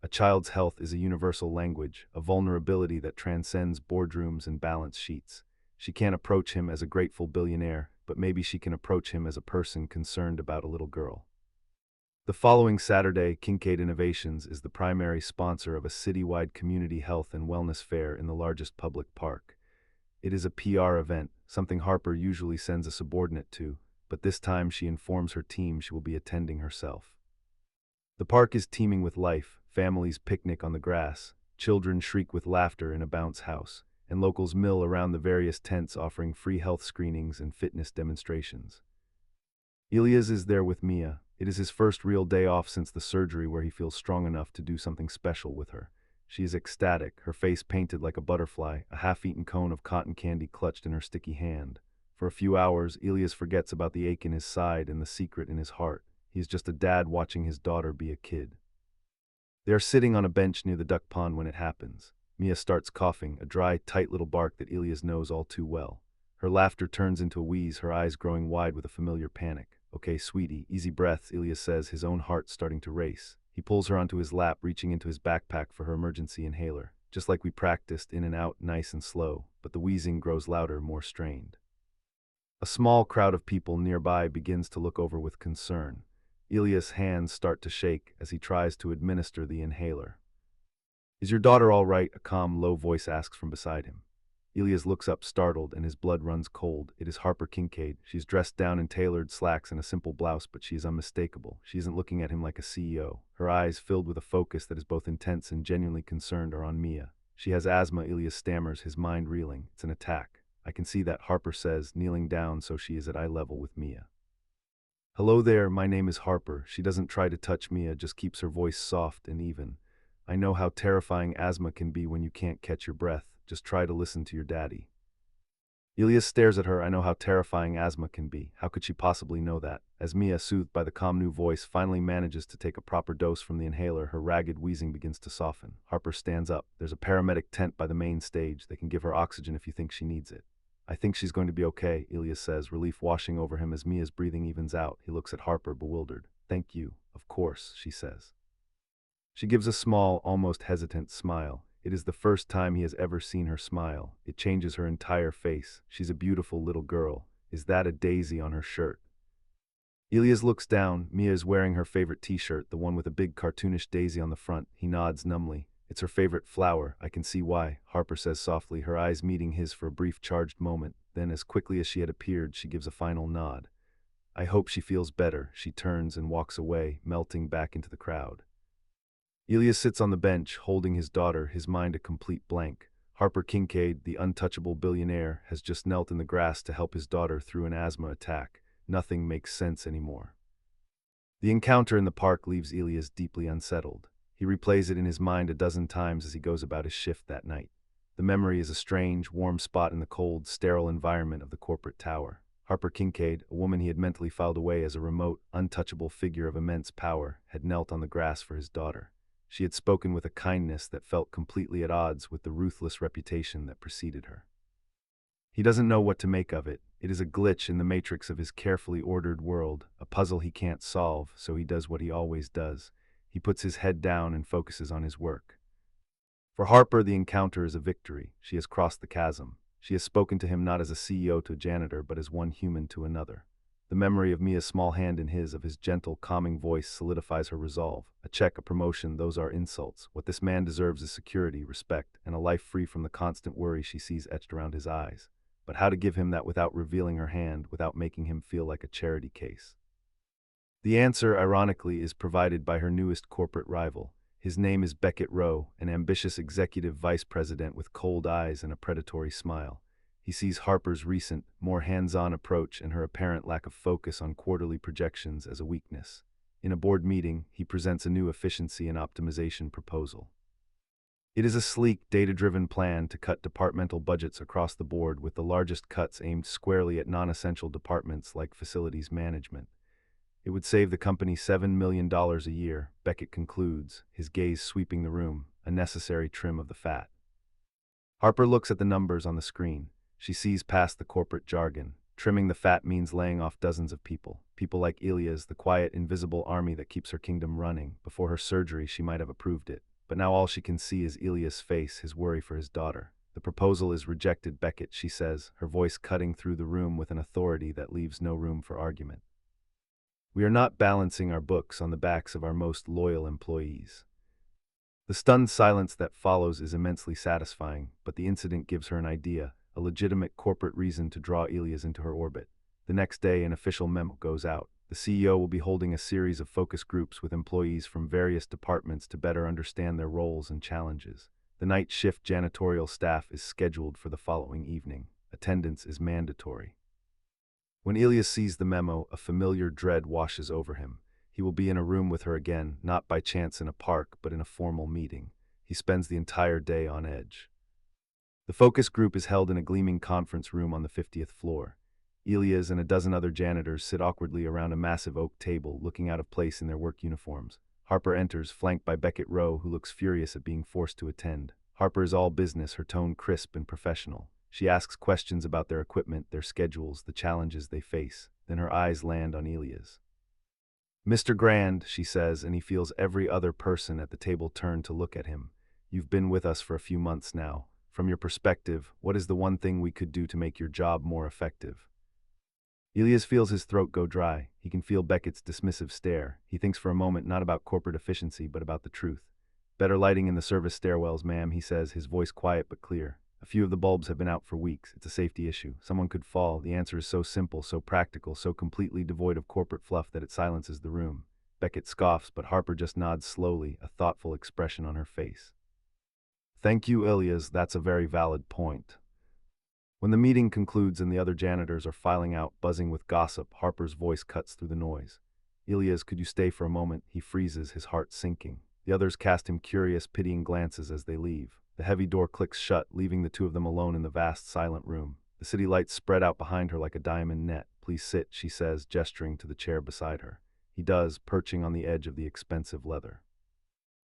A child's health is a universal language, a vulnerability that transcends boardrooms and balance sheets. She can't approach him as a grateful billionaire, but maybe she can approach him as a person concerned about a little girl. The following Saturday, Kincaid Innovations is the primary sponsor of a citywide community health and wellness fair in the largest public park. It is a PR event, something Harper usually sends a subordinate to, but this time she informs her team she will be attending herself. The park is teeming with life, families picnic on the grass, children shriek with laughter in a bounce house, and locals mill around the various tents offering free health screenings and fitness demonstrations. Ilyas is there with Mia. It is his first real day off since the surgery, where he feels strong enough to do something special with her. She is ecstatic, her face painted like a butterfly, a half-eaten cone of cotton candy clutched in her sticky hand. For a few hours, Ilyas forgets about the ache in his side and the secret in his heart. He is just a dad watching his daughter be a kid. They are sitting on a bench near the duck pond when it happens. Mia starts coughing, a dry, tight little bark that Ilyas knows all too well. Her laughter turns into a wheeze, her eyes growing wide with a familiar panic. Okay, sweetie, easy breaths, Ilyas says, his own heart starting to race. He pulls her onto his lap, reaching into his backpack for her emergency inhaler. Just like we practiced, in and out, nice and slow, but the wheezing grows louder, more strained. A small crowd of people nearby begins to look over with concern. Ilyas' hands start to shake as he tries to administer the inhaler. Is your daughter all right? A calm, low voice asks from beside him. Ilyas looks up, startled, and his blood runs cold. It is Harper Kincaid. She's dressed down in tailored slacks and a simple blouse, but she is unmistakable. She isn't looking at him like a CEO. Her eyes, filled with a focus that is both intense and genuinely concerned, are on Mia. She has asthma, Ilyas stammers, his mind reeling. It's an attack. I can see that, Harper says, kneeling down so she is at eye level with Mia. Hello there, my name is Harper. She doesn't try to touch Mia, just keeps her voice soft and even. I know how terrifying asthma can be when you can't catch your breath. Just try to listen to your daddy. Ilyas stares at her. I know how terrifying asthma can be. How could she possibly know that? As Mia, soothed by the calm new voice, finally manages to take a proper dose from the inhaler, her ragged wheezing begins to soften. Harper stands up. There's a paramedic tent by the main stage. They can give her oxygen if you think she needs it. I think she's going to be okay, Elias says, relief washing over him as Mia's breathing evens out. He looks at Harper, bewildered. Thank you, of course, she says. She gives a small, almost hesitant smile. It is the first time he has ever seen her smile. It changes her entire face. She's a beautiful little girl. Is that a daisy on her shirt? Elias looks down. Mia is wearing her favorite t-shirt, the one with a big cartoonish daisy on the front. He nods numbly. It's her favorite flower. I can see why, Harper says softly, her eyes meeting his for a brief charged moment. Then, as quickly as she had appeared, she gives a final nod. I hope she feels better. She turns and walks away, melting back into the crowd. Elias sits on the bench, holding his daughter, his mind a complete blank. Harper Kincaid, the untouchable billionaire, has just knelt in the grass to help his daughter through an asthma attack. Nothing makes sense anymore. The encounter in the park leaves Elias deeply unsettled. He replays it in his mind a dozen times as he goes about his shift that night. The memory is a strange, warm spot in the cold, sterile environment of the corporate tower. Harper Kincaid, a woman he had mentally filed away as a remote, untouchable figure of immense power, had knelt on the grass for his daughter. She had spoken with a kindness that felt completely at odds with the ruthless reputation that preceded her. He doesn't know what to make of it. It is a glitch in the matrix of his carefully ordered world, a puzzle he can't solve, so he does what he always does. He puts his head down and focuses on his work. For Harper, the encounter is a victory. She has crossed the chasm. She has spoken to him not as a CEO to a janitor, but as one human to another. The memory of Mia's small hand in his, of his gentle, calming voice, solidifies her resolve. A check, a promotion, those are insults. What this man deserves is security, respect, and a life free from the constant worry she sees etched around his eyes. But how to give him that without revealing her hand, without making him feel like a charity case? The answer, ironically, is provided by her newest corporate rival. His name is Beckett Rowe, an ambitious executive vice president with cold eyes and a predatory smile. He sees Harper's recent, more hands-on approach and her apparent lack of focus on quarterly projections as a weakness. In a board meeting, he presents a new efficiency and optimization proposal. It is a sleek, data-driven plan to cut departmental budgets across the board, with the largest cuts aimed squarely at non-essential departments like facilities management. It would save the company $7 million a year, Beckett concludes, his gaze sweeping the room, a necessary trim of the fat. Harper looks at the numbers on the screen. She sees past the corporate jargon. Trimming the fat means laying off dozens of people. People like Elias, the quiet, invisible army that keeps her kingdom running. Before her surgery, she might have approved it. But now all she can see is Elias' face, his worry for his daughter. The proposal is rejected, Beckett, she says, her voice cutting through the room with an authority that leaves no room for argument. We are not balancing our books on the backs of our most loyal employees. The stunned silence that follows is immensely satisfying, but the incident gives her an idea, a legitimate corporate reason to draw Elias into her orbit. The next day, an official memo goes out. The CEO will be holding a series of focus groups with employees from various departments to better understand their roles and challenges. The night shift janitorial staff is scheduled for the following evening. Attendance is mandatory. When Elias sees the memo, a familiar dread washes over him. He will be in a room with her again, not by chance in a park, but in a formal meeting. He spends the entire day on edge. The focus group is held in a gleaming conference room on the 50th floor. Elias and a dozen other janitors sit awkwardly around a massive oak table, looking out of place in their work uniforms. Harper enters, flanked by Beckett Rowe, who looks furious at being forced to attend. Harper is all business, her tone crisp and professional. She asks questions about their equipment, their schedules, the challenges they face. Then her eyes land on Elias. Mr. Grand, she says, and he feels every other person at the table turn to look at him. You've been with us for a few months now. From your perspective, what is the one thing we could do to make your job more effective? Elias feels his throat go dry. He can feel Beckett's dismissive stare. He thinks for a moment not about corporate efficiency, but about the truth. Better lighting in the service stairwells, ma'am, he says, his voice quiet but clear. A few of the bulbs have been out for weeks. It's a safety issue. Someone could fall. The answer is so simple, so practical, so completely devoid of corporate fluff that it silences the room. Beckett scoffs, but Harper just nods slowly, a thoughtful expression on her face. Thank you, Elias. That's a very valid point. When the meeting concludes and the other janitors are filing out, buzzing with gossip, Harper's voice cuts through the noise. Elias, could you stay for a moment? He freezes, his heart sinking. The others cast him curious, pitying glances as they leave. The heavy door clicks shut, leaving the two of them alone in the vast, silent room. The city lights spread out behind her like a diamond net. Please sit, she says, gesturing to the chair beside her. He does, perching on the edge of the expensive leather.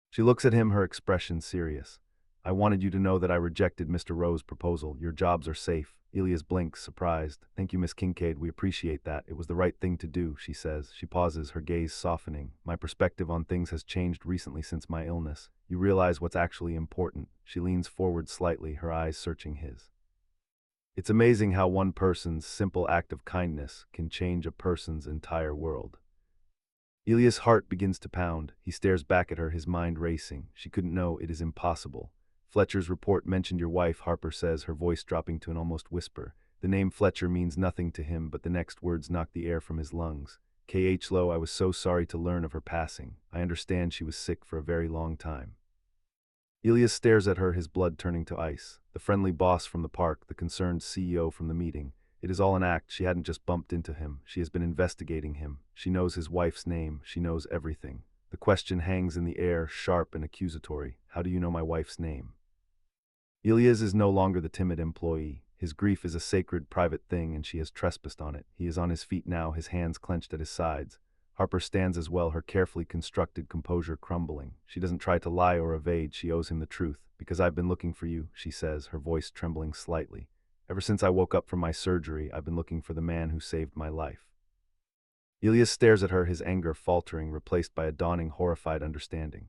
She looks at him, her expression serious. I wanted you to know that I rejected Mr. Rowe's proposal. Your jobs are safe. Elias blinks, surprised. Thank you, Miss Kincaid, we appreciate that. It was the right thing to do, she says. She pauses, her gaze softening. My perspective on things has changed recently since my illness. You realize what's actually important. She leans forward slightly, her eyes searching his. It's amazing how one person's simple act of kindness can change a person's entire world. Elias' heart begins to pound. He stares back at her, his mind racing. She couldn't know, it is impossible. Fletcher's report mentioned your wife, Harper says, her voice dropping to an almost whisper. The name Fletcher means nothing to him, but the next words knock the air from his lungs. K.H. Lowe, I was so sorry to learn of her passing. I understand she was sick for a very long time. Elias stares at her, his blood turning to ice. The friendly boss from the park, the concerned CEO from the meeting. It is all an act. She hadn't just bumped into him. She has been investigating him. She knows his wife's name. She knows everything. The question hangs in the air, sharp and accusatory. How do you know my wife's name? Elias is no longer the timid employee. His grief is a sacred, private thing, and she has trespassed on it. He is on his feet now, his hands clenched at his sides. Harper stands as well, her carefully constructed composure crumbling. She doesn't try to lie or evade, she owes him the truth. Because I've been looking for you, she says, her voice trembling slightly. Ever since I woke up from my surgery, I've been looking for the man who saved my life. Elias stares at her, his anger faltering, replaced by a dawning, horrified understanding.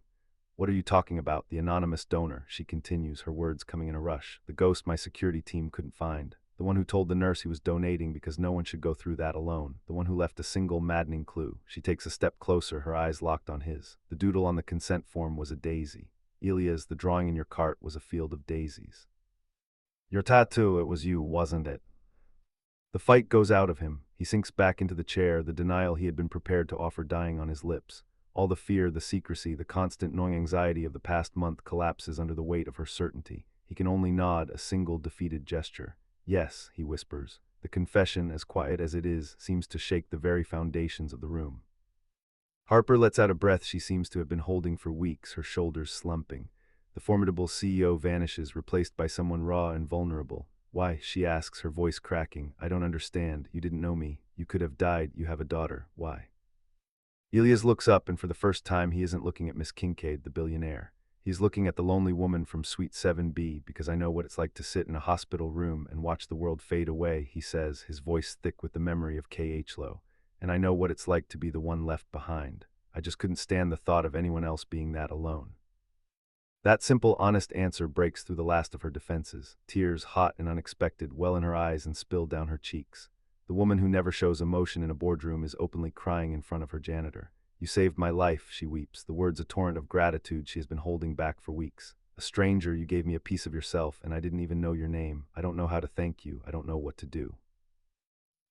What are you talking about? The anonymous donor, she continues, her words coming in a rush. The ghost my security team couldn't find. The one who told the nurse he was donating because no one should go through that alone. The one who left a single maddening clue. She takes a step closer, her eyes locked on his. The doodle on the consent form was a daisy. Elias, the drawing in your cart was a field of daisies. Your tattoo, it was you, wasn't it? The fight goes out of him. He sinks back into the chair, the denial he had been prepared to offer dying on his lips. All the fear, the secrecy, the constant gnawing anxiety of the past month collapses under the weight of her certainty. He can only nod, a single defeated gesture. Yes, he whispers. The confession, as quiet as it is, seems to shake the very foundations of the room. Harper lets out a breath she seems to have been holding for weeks, her shoulders slumping. The formidable CEO vanishes, replaced by someone raw and vulnerable. Why, she asks, her voice cracking. I don't understand. You didn't know me. You could have died. You have a daughter. Why? Elias looks up, and for the first time he isn't looking at Miss Kincaid, the billionaire. He's looking at the lonely woman from Suite 7B, because I know what it's like to sit in a hospital room and watch the world fade away, he says, his voice thick with the memory of K.H. Lowe. And I know what it's like to be the one left behind. I just couldn't stand the thought of anyone else being that alone. That simple, honest answer breaks through the last of her defenses. Tears, hot and unexpected, well in her eyes and spill down her cheeks. The woman who never shows emotion in a boardroom is openly crying in front of her janitor. You saved my life, she weeps, the words a torrent of gratitude she has been holding back for weeks. A stranger, you gave me a piece of yourself, and I didn't even know your name. I don't know how to thank you. I don't know what to do.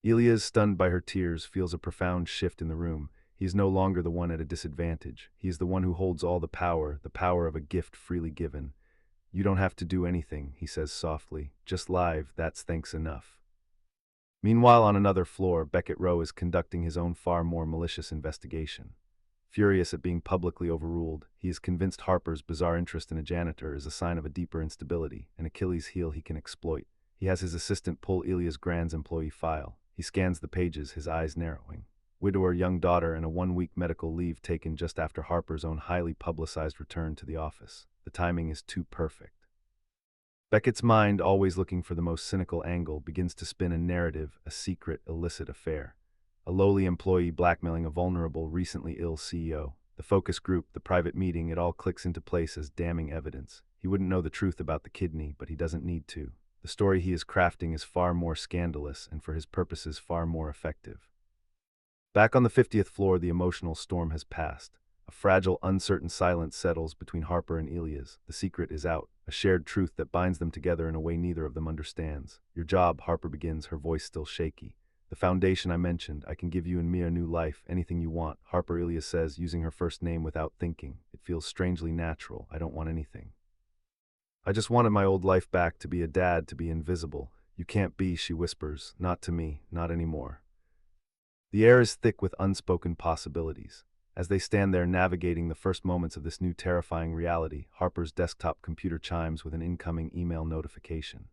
Elias, stunned by her tears, feels a profound shift in the room. He is no longer the one at a disadvantage. He is the one who holds all the power of a gift freely given. You don't have to do anything, he says softly. Just live, that's thanks enough. Meanwhile, on another floor, Beckett Rowe is conducting his own far more malicious investigation. Furious at being publicly overruled, he is convinced Harper's bizarre interest in a janitor is a sign of a deeper instability, an Achilles heel he can exploit. He has his assistant pull Elias Grand's employee file. He scans the pages, his eyes narrowing. Widower, young daughter, and a 1-week medical leave taken just after Harper's own highly publicized return to the office. The timing is too perfect. Beckett's mind, always looking for the most cynical angle, begins to spin a narrative, a secret, illicit affair. A lowly employee blackmailing a vulnerable, recently ill CEO. The focus group, the private meeting, it all clicks into place as damning evidence. He wouldn't know the truth about the kidney, but he doesn't need to. The story he is crafting is far more scandalous and for his purposes far more effective. Back on the 50th floor, the emotional storm has passed. A fragile, uncertain silence settles between Harper and Elias. The secret is out, a shared truth that binds them together in a way neither of them understands. Your job, Harper begins, her voice still shaky. The foundation I mentioned, I can give you and me a new life, anything you want, Harper, Elias says, using her first name without thinking. It feels strangely natural. I don't want anything. I just wanted my old life back, to be a dad, to be invisible. You can't be, she whispers. Not to me, not anymore. The air is thick with unspoken possibilities. As they stand there navigating the first moments of this new terrifying reality, Harper's desktop computer chimes with an incoming email notification.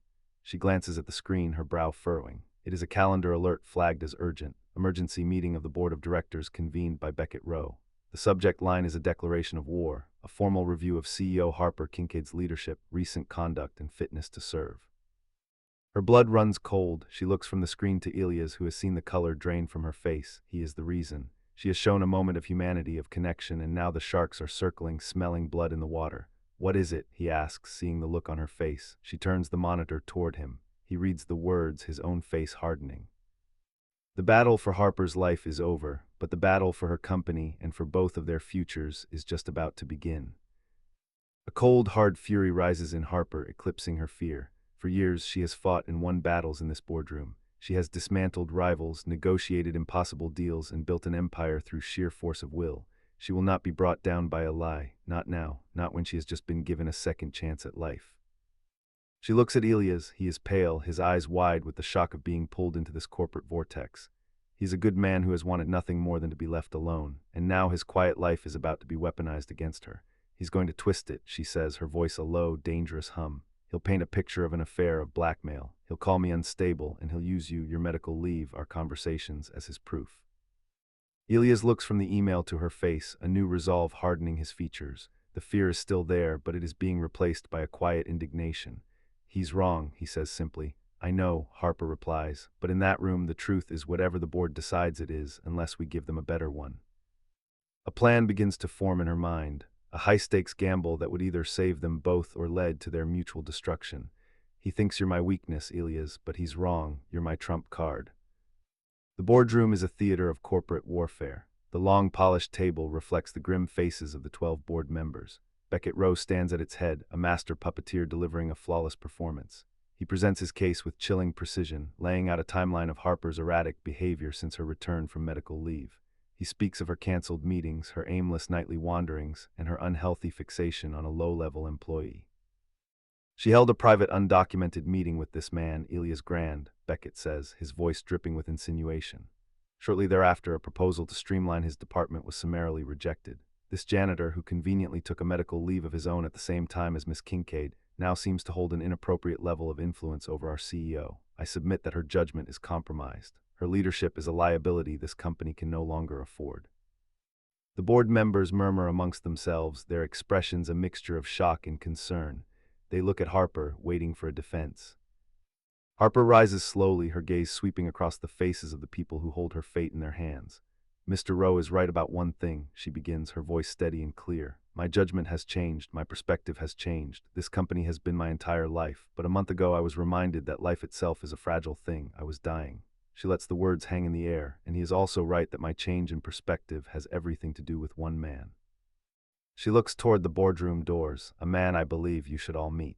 She glances at the screen, her brow furrowing. It is a calendar alert flagged as urgent. Emergency meeting of the board of directors convened by Beckett Rowe. The subject line is a declaration of war, a formal review of CEO Harper Kincaid's leadership, recent conduct, and fitness to serve. Her blood runs cold. She looks from the screen to Elias, who has seen the color drain from her face. He is the reason. She has shown a moment of humanity, of connection, and now the sharks are circling, smelling blood in the water. What is it? He asks, seeing the look on her face. She turns the monitor toward him. He reads the words, his own face hardening. The battle for Harper's life is over, but the battle for her company and for both of their futures is just about to begin. A cold, hard fury rises in Harper, eclipsing her fear. For years, she has fought and won battles in this boardroom. She has dismantled rivals, negotiated impossible deals, and built an empire through sheer force of will. She will not be brought down by a lie, not now, not when she has just been given a second chance at life. She looks at Elias. He is pale, his eyes wide with the shock of being pulled into this corporate vortex. He's a good man who has wanted nothing more than to be left alone, and now his quiet life is about to be weaponized against her. He's going to twist it, she says, her voice a low, dangerous hum. He'll paint a picture of an affair, of blackmail. He'll call me unstable, and he'll use you, your medical leave, our conversations, as his proof. Elias looks from the email to her face, a new resolve hardening his features. The fear is still there, but it is being replaced by a quiet indignation. He's wrong, he says simply. I know, Harper replies, but in that room the truth is whatever the board decides it is, unless we give them a better one. A plan begins to form in her mind, a high-stakes gamble that would either save them both or lead to their mutual destruction. He thinks you're my weakness, Elias, but he's wrong, you're my trump card. The boardroom is a theater of corporate warfare. The long, polished table reflects the grim faces of the 12 board members. Beckett Rowe stands at its head, a master puppeteer delivering a flawless performance. He presents his case with chilling precision, laying out a timeline of Harper's erratic behavior since her return from medical leave. He speaks of her canceled meetings, her aimless nightly wanderings, and her unhealthy fixation on a low-level employee. She held a private, undocumented meeting with this man, Elias Grand, Beckett says, his voice dripping with insinuation. Shortly thereafter, a proposal to streamline his department was summarily rejected. This janitor, who conveniently took a medical leave of his own at the same time as Miss Kincaid, now seems to hold an inappropriate level of influence over our CEO. I submit that her judgment is compromised. Her leadership is a liability this company can no longer afford. The board members murmur amongst themselves, their expressions a mixture of shock and concern. They look at Harper, waiting for a defense. Harper rises slowly, her gaze sweeping across the faces of the people who hold her fate in their hands. Mr. Rowe is right about one thing, she begins, her voice steady and clear. My judgment has changed, my perspective has changed. This company has been my entire life, but a month ago I was reminded that life itself is a fragile thing. I was dying. She lets the words hang in the air, and he is also right that my change in perspective has everything to do with one man. She looks toward the boardroom doors, a man I believe you should all meet.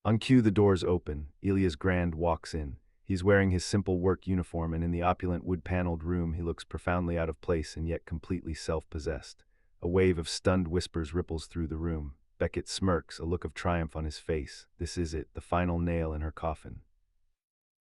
On cue, the doors open. Elias Grand walks in. He's wearing his simple work uniform, and in the opulent wood-paneled room he looks profoundly out of place and yet completely self-possessed. A wave of stunned whispers ripples through the room. Beckett smirks, a look of triumph on his face. This is it, the final nail in her coffin.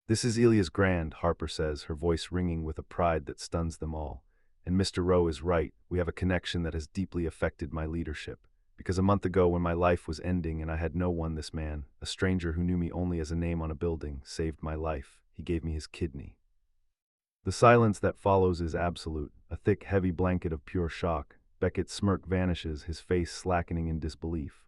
This is Elias Grand, Harper says, her voice ringing with a pride that stuns them all. And Mr. Rowe is right, we have a connection that has deeply affected my leadership. Because a month ago when my life was ending and I had no one, this man, a stranger who knew me only as a name on a building, saved my life. He gave me his kidney. The silence that follows is absolute, a thick, heavy blanket of pure shock. Beckett's smirk vanishes, his face slackening in disbelief.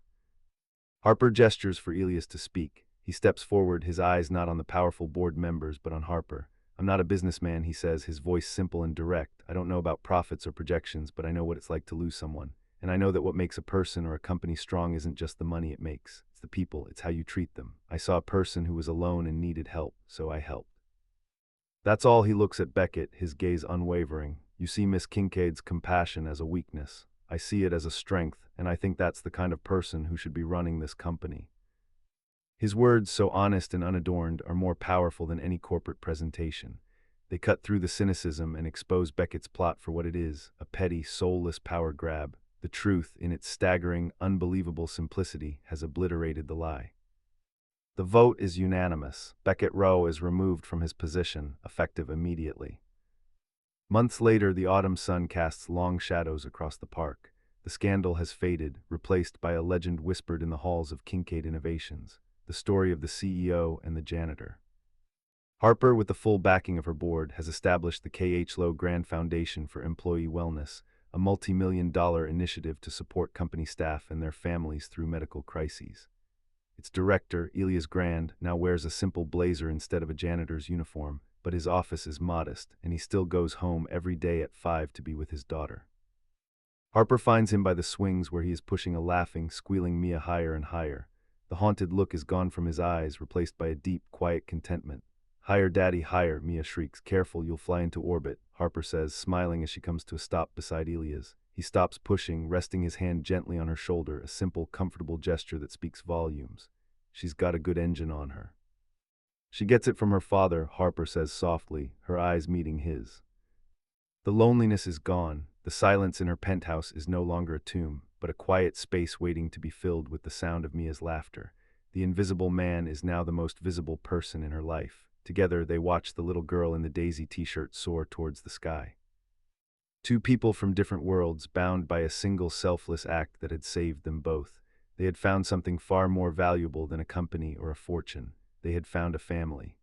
Harper gestures for Elias to speak. He steps forward, his eyes not on the powerful board members but on Harper. I'm not a businessman, he says, his voice simple and direct. I don't know about profits or projections, but I know what it's like to lose someone. And I know that what makes a person or a company strong isn't just the money it makes. It's the people, it's how you treat them. I saw a person who was alone and needed help, so I helped. That's all. He looks at Beckett, his gaze unwavering. You see Miss Kincaid's compassion as a weakness. I see it as a strength, and I think that's the kind of person who should be running this company. His words, so honest and unadorned, are more powerful than any corporate presentation. They cut through the cynicism and expose Beckett's plot for what it is, a petty, soulless power grab. The truth, in its staggering, unbelievable simplicity, has obliterated the lie. The vote is unanimous. Beckett Rowe is removed from his position, effective immediately. Months later, the autumn sun casts long shadows across the park. The scandal has faded, replaced by a legend whispered in the halls of Kincaid Innovations, the story of the CEO and the janitor. Harper, with the full backing of her board, has established the K.H. Lowe Grand Foundation for Employee Wellness, a multi-million-dollar initiative to support company staff and their families through medical crises. Its director, Elias Grand, now wears a simple blazer instead of a janitor's uniform, but his office is modest, and he still goes home every day at 5 to be with his daughter. Harper finds him by the swings where he is pushing a laughing, squealing Mia higher and higher. The haunted look is gone from his eyes, replaced by a deep, quiet contentment. "Higher, Daddy, higher," Mia shrieks. "Careful, you'll fly into orbit," Harper says, smiling as she comes to a stop beside Elias. He stops pushing, resting his hand gently on her shoulder, a simple, comfortable gesture that speaks volumes. She's got a good engine on her. "She gets it from her father," Harper says softly, her eyes meeting his. The loneliness is gone. The silence in her penthouse is no longer a tomb, but a quiet space waiting to be filled with the sound of Mia's laughter. The invisible man is now the most visible person in her life. Together, they watch the little girl in the daisy t-shirt soar towards the sky. Two people from different worlds, bound by a single selfless act that had saved them both. They had found something far more valuable than a company or a fortune. They had found a family.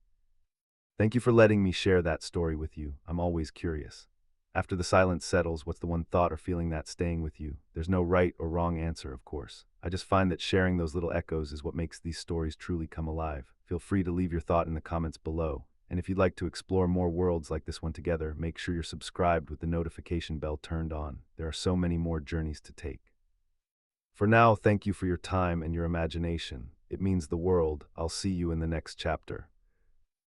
Thank you for letting me share that story with you. I'm always curious. After the silence settles, what's the one thought or feeling that's staying with you? There's no right or wrong answer, of course. I just find that sharing those little echoes is what makes these stories truly come alive. Feel free to leave your thought in the comments below. And if you'd like to explore more worlds like this one together, make sure you're subscribed with the notification bell turned on. There are so many more journeys to take. For now, thank you for your time and your imagination. It means the world. I'll see you in the next chapter.